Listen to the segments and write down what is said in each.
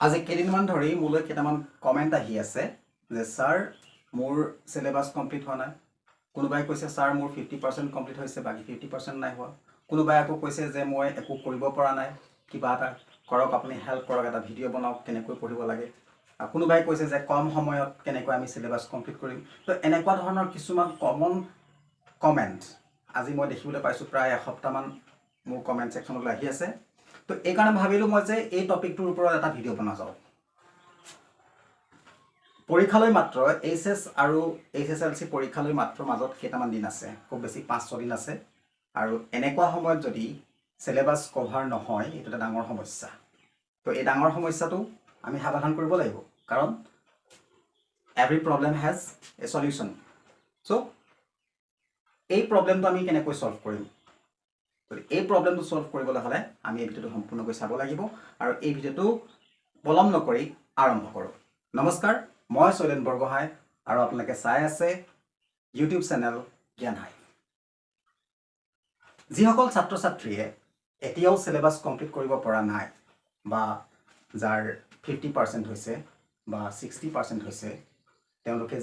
আজি কেইদিনমান ধৰি মোলৈ কেইটামান কমেণ্ট আহি আছে যে ছাৰ মোৰ সিলেবাস কমপ্লিট হোৱা নাই। কোনোবাই কৈছে ছাৰ মোৰ 50% কমপ্লিট হৈছে, বাকি 50% নাই হোৱা। কোনোবাই আকৌ কৈছে যে মই একো কৰিব পৰা নাই, কিবা এটা কৰক, আপুনি হেল্প কৰক, এটা ভিডিঅ' বনাওক কেনেকৈ পঢ়িব লাগে। কোনোবাই কৈছে যে কম সময়ত কেনেকৈ আমি সিলেবাস কমপ্লিট কৰিম। তো এনেকুৱা ধৰণৰ কিছুমান কমন কমেণ্ট আজি মই দেখিবলৈ পাইছোঁ। প্ৰায় এসপ্তাহমান মোৰ কমেণ্ট ছেকশ্যনলৈ আহি আছে। তো এইকাৰণে ভাবিলোঁ মই যে এই টপিকটোৰ ওপৰত এটা ভিডিঅ' বনা যাওক। পৰীক্ষালৈ মাত্ৰ HS আৰু Hslc পৰীক্ষালৈ মাত্ৰ মাজত কেইটামান দিন আছে, খুব বেছি 5-6 দিন আছে। আৰু এনেকুৱা সময়ত যদি সিলেবাস কভাৰ নহয়, এইটো এটা ডাঙৰ সমস্যা। তো এই ডাঙৰ সমস্যাটো আমি সমাধান কৰিব লাগিব, কাৰণ every problem has a solution. So' এই প্ৰব্লেমটো আমি কেনেকৈ সলভ কৰিম? এই প্ৰব্লেমটো সলভ কৰিবলৈ হ'লে আমি এই ভিডিঅ'টো সম্পূৰ্ণকৈ চাব লাগিব। আৰু এই ভিডিঅ'টো পলম নকৰি আৰম্ভ কৰোঁ। নমস্কাৰ, মই শৈলেন বৰগোহাঁই আৰু আপোনালোকে চাই আছে ইউটিউব চেনেল জ্ঞান হাইভ। যিসকল ছাত্ৰ ছাত্ৰীয়ে এতিয়াও সিলেবাস কমপ্লিট কৰিব পৰা নাই, বা যাৰ 50% হৈছে বা 60% হৈছে, তেওঁলোকে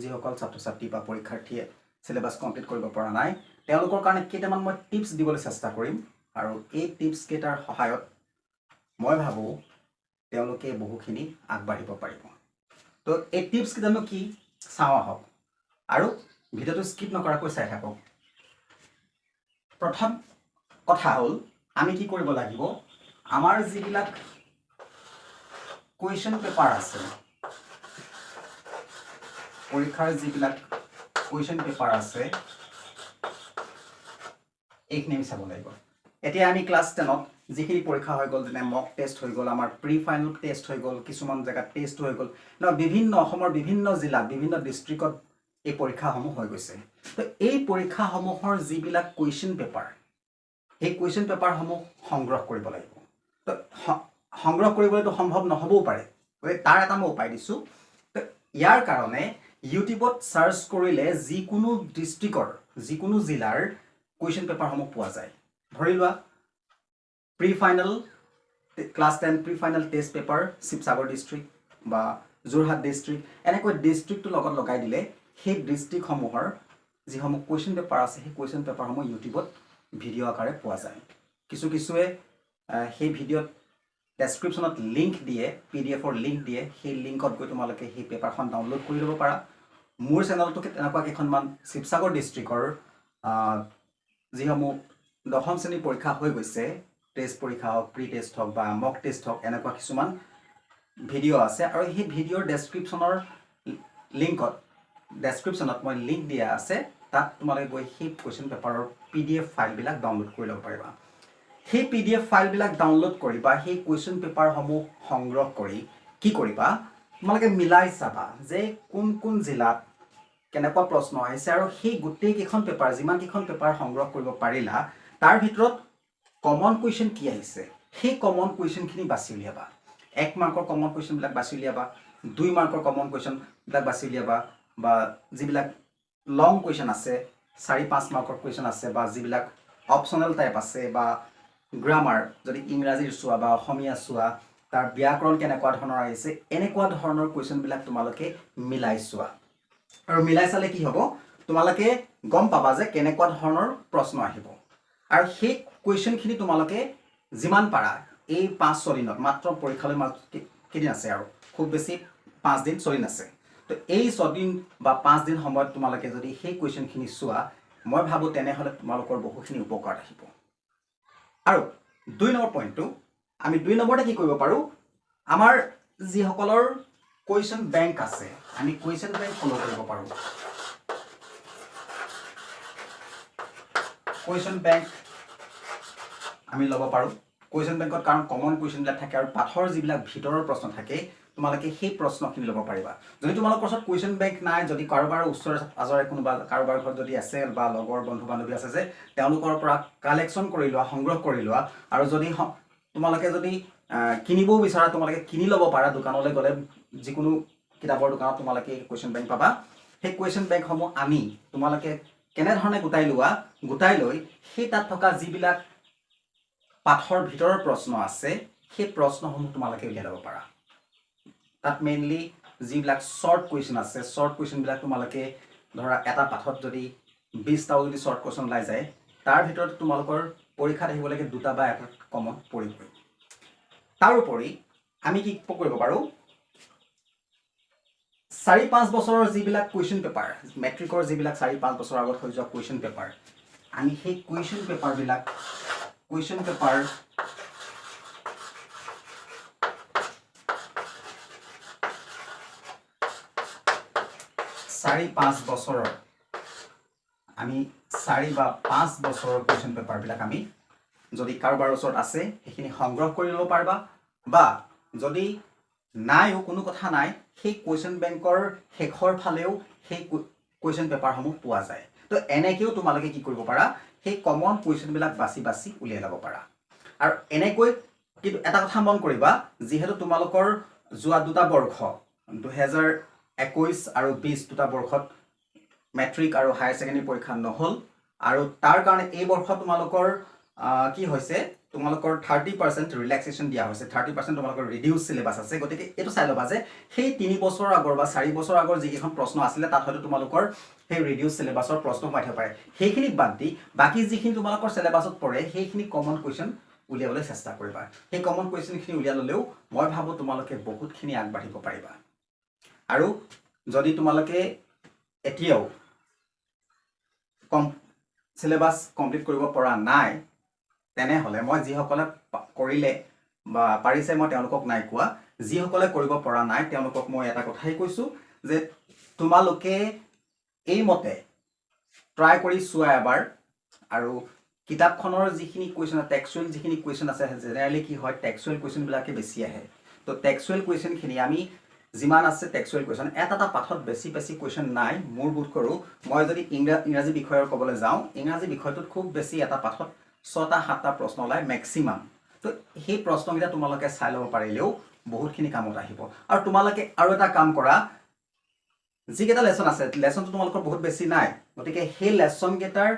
যিসকল ছাত্ৰ ছাত্ৰী বা পৰীক্ষাৰ্থীয়ে সিলেবাস কমপ্লিট কৰিব পৰা নাই, তেওঁলোকৰ কাৰণে কেইটামান মই টিপছ দিবলৈ চেষ্টা কৰিম। আৰু এই টিপছ কেইটাৰ সহায়ত মই ভাবোঁ তেওঁলোকে বহুখিনি আগবাঢ়িব পাৰিব। তো এই টিপছ কেইটানো কি চাওঁ আহক, আৰু ভিডিঅ'টো স্কিপ নকৰাকৈ চাই থাকক। প্ৰথম কথা হ'ল, আমি কি কৰিব লাগিব, আমাৰ যিবিলাক কুৱেশ্যন পেপাৰ আছে, পৰীক্ষাৰ যিবিলাক কুৱেশ্যন পেপাৰ আছে, এইখিনি আমি চাব লাগিব। এতিয়া আমি ক্লাছ 10ত যিখিনি পৰীক্ষা হৈ গ'ল, যেনে মক টেষ্ট হৈ গ'ল, আমাৰ প্ৰি ফাইনেল টেষ্ট হৈ গ'ল, কিছুমান জেগাত টেষ্ট হৈ গ'ল, বিভিন্ন অসমৰ বিভিন্ন জিলাত বিভিন্ন ডিষ্ট্ৰিক্টত এই পৰীক্ষাসমূহ হৈ গৈছে। তো এই পৰীক্ষাসমূহৰ যিবিলাক কুৱেশ্যন পেপাৰ, সেই কুৱেশ্যন পেপাৰসমূহ সংগ্ৰহ কৰিব লাগিব। তো সংগ্ৰহ কৰিবলৈতো সম্ভৱ নহ'বও পাৰে, গতিকে তাৰ এটা মই উপায় দিছোঁ। তো ইয়াৰ কাৰণে ইউটিউবত চাৰ্চ কৰিলে যিকোনো ডিষ্ট্ৰিক্টৰ, যিকোনো জিলাৰ কুৱেশ্যন পেপাৰসমূহ পোৱা যায়। ধৰি লোৱা pre final class 10 pre final test paper Sivasagar district বা যোৰহাট ডিষ্ট্ৰিক্ট, এনেকৈ ডিষ্ট্ৰিক্টটোৰ লগত লগাই দিলে সেই ডিষ্ট্ৰিক্টসমূহৰ যিসমূহ কুৱেশ্যন পেপাৰ আছে, সেই কুৱেশ্যন পেপাৰসমূহ ইউটিউবত ভিডিঅ' আকাৰে পোৱা যায়। কিছুৱে সেই ভিডিঅ'ত ডেছক্ৰিপশ্যনত লিংক দিয়ে, PDF-ৰ লিংক দিয়ে, সেই লিংকত গৈ তোমালোকে সেই পেপাৰখন ডাউনলোড কৰি ল'ব পাৰা। মোৰ চেনেলটো তেনেকুৱা কেইখনমান শিৱসাগৰ ডিষ্ট্ৰিক্টৰ যিসমূহ 10ম শ্ৰেণীৰ পৰীক্ষা হৈ গৈছে, টেষ্ট পৰীক্ষা হওক, প্ৰি টেষ্ট হওক বা মক টেষ্ট হওক, এনেকুৱা কিছুমান ভিডিঅ' আছে। আৰু সেই ভিডিঅ'ৰ ডেছক্ৰিপশ্যনত মই লিংক দিয়া আছে, তাত তোমালোকে গৈ সেই কুৱেশ্যন পেপাৰৰ PDF ফাইলবিলাক ডাউনলোড কৰি ল'ব পাৰিবা। সেই PDF ফাইলবিলাক ডাউনলোড কৰি বা সেই কুৱেশ্যন পেপাৰসমূহ সংগ্ৰহ কৰি কি কৰিবা, তোমালোকে মিলাই চাবা যে কোন কোন জিলাত কেনেকুৱা প্ৰশ্ন আহিছে, আৰু সেই গোটেইকেইখন পেপাৰ, যিমানকেইখন পেপাৰ সংগ্ৰহ কৰিব পাৰিলা, তাৰ ভিতৰত কমন কুৱেশ্যন কি আহিছে, সেই কমন কুৱেশ্যনখিনি বাছি উলিয়াবা। 1 মাৰ্কৰ কমন কুৱেশ্যনবিলাক বাছি উলিয়াবা, 2 মাৰ্কৰ কমন কুৱেশ্যনবিলাক বাছি উলিয়াবা, বা যিবিলাক লং কুৱেশ্যন আছে, 4-5 মাৰ্কৰ কুৱেশ্যন আছে, বা যিবিলাক অপশ্যনেল টাইপ আছে, বা গ্ৰামাৰ, যদি ইংৰাজীৰ চোৱা বা অসমীয়া চোৱা, তাৰ ব্যাকৰণ কেনেকুৱা ধৰণৰ আহিছে, এনেকুৱা ধৰণৰ কুৱেশ্যনবিলাক তোমালোকে মিলাই চোৱা। আৰু মিলাই চালে কি হ'ব, তোমালোকে গম পাবা যে কেনেকুৱা ধৰণৰ প্ৰশ্ন আহিব। আৰু সেই কুৱেশ্যনখিনি তোমালোকে যিমান পাৰা এই 5-6 দিনত, মাত্ৰ পৰীক্ষালৈ কেইদিন আছে, আৰু খুব বেছি 5 দিন 6 দিন আছে। তো এই 6 দিন বা 5 দিন সময়ত তোমালোকে যদি সেই কুৱেশ্যনখিনি চোৱা, মই ভাবোঁ তেনেহ'লে তোমালোকৰ বহুখিনি উপকাৰ আহিব। আৰু 2 নম্বৰ পইণ্টটো, আমি 2 নম্বৰতে কি কৰিব পাৰোঁ, আমাৰ যিসকলৰ কুৱেশ্যন বেংক আছে, আমি কুৱেশ্যন বেংক ফ'ল' কৰিব পাৰোঁ। কুৱেশ্যন বেংক আমি ল'ব পাৰোঁ। কুৱেশ্যন বেংকত কাৰণ কমন কুৱেশ্যনবিলাক থাকে, আৰু পাঠৰ যিবিলাক ভিতৰৰ প্ৰশ্ন থাকে, তোমালোকে সেই প্ৰশ্নখিনি ল'ব পাৰিবা। যদি তোমালোকৰ ওচৰত কুৱেশ্যন বেংক নাই, যদি কাৰোবাৰ ওচৰে পাজৰে কোনোবা কাৰোবাৰ ঘৰত যদি আছে, বা লগৰ বন্ধু বান্ধৱী আছে, যে তেওঁলোকৰ পৰা কালেকশ্যন কৰি লোৱা, সংগ্ৰহ কৰি লোৱা। আৰু যদি তোমালোকে যদি কিনিবও বিচাৰা, তোমালোকে কিনি ল'ব পাৰা। দোকানলৈ গ'লে যিকোনো কিতাপৰ দোকানত তোমালোকে কুৱেশ্যন বেংক পাবা। সেই কুৱেশ্যন বেংকসমূহ আনি তোমালোকে কেনেধৰণে গোটাই লৈ সেই তাত থকা যিবিলাক পাঠৰ ভিতৰৰ প্ৰশ্ন আছে, সেই প্ৰশ্নসমূহ তোমালোকে উলিয়াই ল'ব পাৰা। তাত মেইনলি যিবিলাক শ্বৰ্ট কুৱেশ্যন আছে শ্বৰ্ট কুৱেশ্যনবিলাক তোমালোকে ধৰা এটা পাঠত যদি 20টাও যদি শ্বৰ্ট কুৱেশ্যন ওলাই যায় তাৰ ভিতৰত তোমালোকৰ পৰীক্ষাত আহিব লাগে 2টা বা 1টা কমন পৰিবই তাৰ উপৰি আমি কি কৰিব পাৰোঁ 4-5 বছৰৰ যিবিলাক কুৱেশ্যন পেপাৰ মেট্ৰিকৰ যিবিলাক 4-5 বছৰ আগত হৈ যোৱা কুৱেশ্যন পেপাৰ আমি সেই কুৱেশ্যন পেপাৰবিলাক 4-5 বছৰৰ আমি 4 বা 5 বছৰৰ কুৱেশ্যন পেপাৰবিলাক আমি যদি কাৰোবাৰ ওচৰত আছে সেইখিনি সংগ্ৰহ কৰি ল'ব পাৰিবা বা যদি নাইও কোনো কথা নাই সেই কুৱেশ্যন বেংকৰ শেষৰ ফালেও সেই কুৱেশ্যন পেপাৰসমূহ পোৱা যায় তো এনেকৈও তোমালোকে কি কৰিব পাৰা সেই কমন কুৱেশ্যনবিলাক বাছি বাছি উলিয়াই ল'ব পাৰা আৰু এনেকৈ কিন্তু এটা কথা মন কৰিবা যিহেতু তোমালোকৰ যোৱা 2টা বৰ্ষ 2021 আৰু 20 দুটা বৰ্ষত মেট্ৰিক আৰু হায়াৰ ছেকেণ্ডাৰী পৰীক্ষা নহ'ল আৰু তাৰ কাৰণে এই বৰ্ষ তোমালোকৰ কি হৈছে তোমালোকৰ 30% ৰিলেক্সেশ্যন দিয়া হৈছে 30% তোমালোকৰ ৰিডিউস সিলেবাস আছে গতিকে এটো চাই লবা যে সেই 3 বছৰ আগৰ বা 4 বছৰ আগৰ যিখন প্ৰশ্ন আছিল তাত হয়তো তোমালোকৰ সেই ৰিডিউস সিলেবাসৰ প্ৰশ্ন পাই থাকিব পাৰে সেইখিনি বাদ দি বাকি যিখিনি তোমালোকৰ সিলেবাসত পৰে সেইখিনি কমন কোৱেশ্চন উলিয়াবলৈ চেষ্টা কৰিবা সেই কমন কোৱেশ্চনখিনি উলিয়া ললেও মই ভাবো তোমালোকে বহুতখিনি আগবাঢ়িব পাৰিবা আৰু যদি তোমালোকে এতিয়াও সিলেবাস কমপ্লিট কৰিব পৰা নাই তেনেহলে মই যিসকলে কৰিলে বা পাৰিছে মই তেওঁলোকক নাই কোৱা যিসকলে কৰিব পৰা নাই তেওঁলোকক মই এটা কথাই কৈছো যে তোমালোকে এই মতে ট্ৰাই কৰি চোৱা এবাৰ আৰু কিতাপখনৰ যিখিনি কোৱেশ্চন টেক্সচুৱেল যিখিনি কোৱেশ্চন আছে জেনেৰেলি কি হয় টেক্সচুৱেল কোৱেশ্চন বিলাকে বেছি আহে তো টেক্সচুৱেল কোৱেশ্চন খিনি আমি যিমান আছে টেক্সচুৱেল কোৱেশ্চন এটা পাঠত বেছি কোৱেশ্চন নাই মোৰ বুট কৰো মই যদি ইংৰাজী বিষয়ৰ কবলৈ যাওঁ ইংৰাজী বিষয়টোত খুব বেছি এটা পাঠত 6টা 7টা প্ৰশ্ন ওলাই ম্যাক্সিমাম তো সেই প্ৰশ্নকেইটা তোমালোকে চাই ল'ব পাৰিলেও বহুতখিনি কামত আহিব আৰু তোমালোকে আৰু এটা কাম কৰা যিকেইটা লেসন আছে লেসনটো তোমালোকৰ বহুত বেছি নাই গতিকে সেই লেসন কেইটাৰ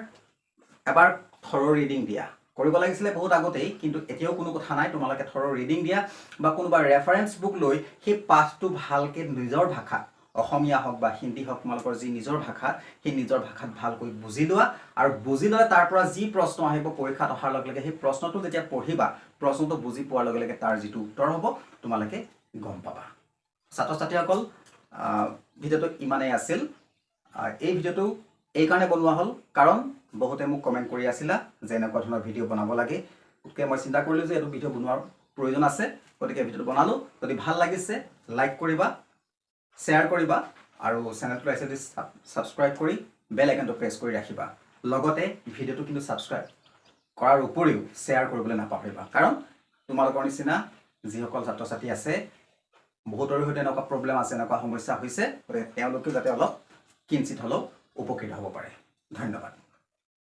এবাৰ থৰ ৰিডিং দিয়া কৰিব লাগিছিলে বহুত আগতেই কিন্তু এতিয়াও কোনো কথা নাই তোমালোকে থৰ ৰিডিং দিয়া বা কোনোবা ৰেফাৰেন্স বুক লৈ সেই পাঠটো ভালকে নিজৰ ভাষা অসমীয়া হওক বা হিন্দী হওক তোমালোকৰ যি নিজৰ ভাষা সেই নিজৰ ভাষাত ভালকৈ বুজি লোৱা আৰু বুজি লৈ তাৰ পৰা যি প্ৰশ্ন আহিব পৰীক্ষাত অহাৰ লগে লগে সেই প্ৰশ্নটো যেতিয়া পঢ়িবা প্ৰশ্নটো বুজি পোৱাৰ লগে লগে তাৰ যিটো উত্তৰ হ'ব তোমালোকে গম পাবা ছাত্ৰ ছাত্ৰীসকল ভিডিওটো ইমানেই আছিল এই ভিডিওটো এই কাৰণে বনোৱা হ'ল কাৰণ বহুতে মোক কমেন্ট কৰি আছিলা যে এনেকুৱা ধৰণৰ ভিডিও বনাব লাগে ওকে মই চিন্তা কৰিলো যে এই ভিডিও বনোৱাৰ প্ৰয়োজন আছে গতিকে ভিডিওটো বনালো যদি ভাল লাগিছে লাইক কৰিবা শ্বেয়াৰ কৰিবা আৰু চেনেলটো আছে সাবস্ক্ৰাইব কৰি বেল আইকনটো প্ৰেছ কৰি ৰাখিবা লগতে ভিডিওটো কিন্তু সাবস্ক্ৰাইব কৰাৰ উপৰিও শ্বেয়াৰ কৰিবলৈ নাপাহৰিবা কাৰণ তোমালোকৰ নিচিনা যিসকল ছাত্ৰ ছাত্ৰী আছে বহুতৰ হৈতে এনেকুৱা প্ৰবলেম আছে এনেকুৱা সমস্যা হৈছে তেওঁলোকে যাতে অলপ কিঞ্চিত হলেও উপকৃত হ'ব পাৰে ধন্যবাদ